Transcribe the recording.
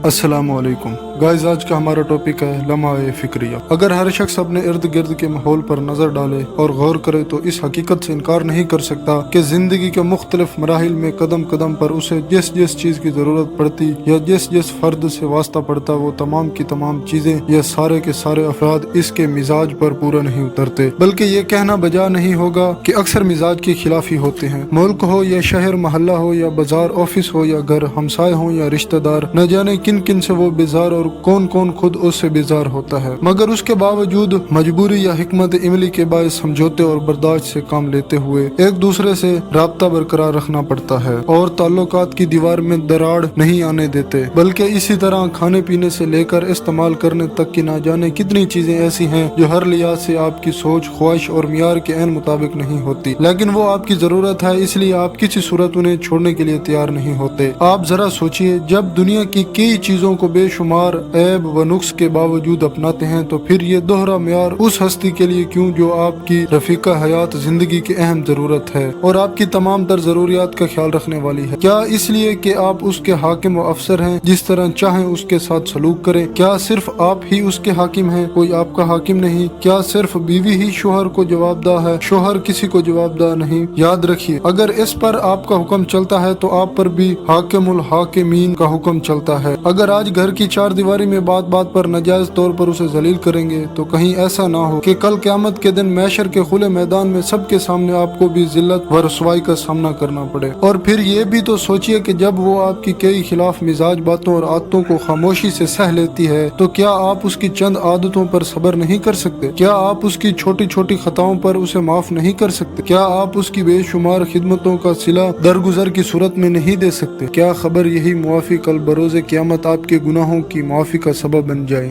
السلام علیکم گائز، آج کا ہمارا ٹاپک ہے لمحہ فکریہ۔ اگر ہر شخص اپنے ارد گرد کے ماحول پر نظر ڈالے اور غور کرے تو اس حقیقت سے انکار نہیں کر سکتا کہ زندگی کے مختلف مراحل میں قدم قدم پر اسے جس جس چیز کی ضرورت پڑتی یا جس جس فرد سے واسطہ پڑتا، وہ تمام کی تمام چیزیں یا سارے کے سارے افراد اس کے مزاج پر پورا نہیں اترتے، بلکہ یہ کہنا بجا نہیں ہوگا کہ اکثر مزاج کے خلاف ہی ہوتے ہیں۔ ملک ہو یا شہر، محلہ ہو یا بازار، آفس ہو یا گھر، ہمسائے ہوں یا رشتہ دار، نہ جانے کن کن سے وہ بیزار اور کون کون خود اس سے بیزار ہوتا ہے، مگر اس کے باوجود مجبوری یا حکمت عملی کے باعث سمجھوتے اور برداشت سے کام لیتے ہوئے ایک دوسرے سے رابطہ برقرار رکھنا پڑتا ہے اور تعلقات کی دیوار میں دراڑ نہیں آنے دیتے، بلکہ اسی طرح کھانے پینے سے لے کر استعمال کرنے تک کی نہ جانے کتنی چیزیں ایسی ہیں جو ہر لحاظ سے آپ کی سوچ، خواہش اور معیار کے عین مطابق نہیں ہوتی، لیکن وہ آپ کی ضرورت ہے، اس لیے آپ کسی صورت انہیں چھوڑنے کے لیے تیار نہیں ہوتے۔ آپ ذرا سوچئے، جب دنیا کی کئی چیزوں کو بے شمار عیب و نقص کے باوجود اپناتے ہیں تو پھر یہ دوہرا معیار اس ہستی کے لیے کیوں جو آپ کی رفیقہ حیات زندگی کی اہم ضرورت ہے اور آپ کی تمام تر ضروریات کا خیال رکھنے والی ہے؟ کیا اس لیے کہ آپ اس کے حاکم و افسر ہیں، جس طرح چاہیں اس کے ساتھ سلوک کریں؟ کیا صرف آپ ہی اس کے حاکم ہیں، کوئی آپ کا حاکم نہیں؟ کیا صرف بیوی ہی شوہر کو جواب دہ ہے، شوہر کسی کو جواب دہ نہیں؟ یاد رکھیے، اگر اس پر آپ کا حکم چلتا ہے تو آپ پر بھی حاکم الحاکمین کا حکم چلتا ہے۔ اگر آج گھر کی چار دیواری میں بات بات پر ناجائز طور پر اسے ذلیل کریں گے تو کہیں ایسا نہ ہو کہ کل قیامت کے دن محشر کے کھلے میدان میں سب کے سامنے آپ کو بھی ذلت و رسوائی کا سامنا کرنا پڑے۔ اور پھر یہ بھی تو سوچئے کہ جب وہ آپ کی کئی خلاف مزاج باتوں اور عادتوں کو خاموشی سے سہ لیتی ہے تو کیا آپ اس کی چند عادتوں پر صبر نہیں کر سکتے؟ کیا آپ اس کی چھوٹی چھوٹی خطاؤں پر اسے معاف نہیں کر سکتے؟ کیا آپ اس کی بے شمار خدمتوں کا صلہ درگزر کی صورت میں نہیں دے سکتے؟ کیا خبر یہی معافی کل بروز قیامت آپ کے گناہوں کی معافی کا سبب بن جائے۔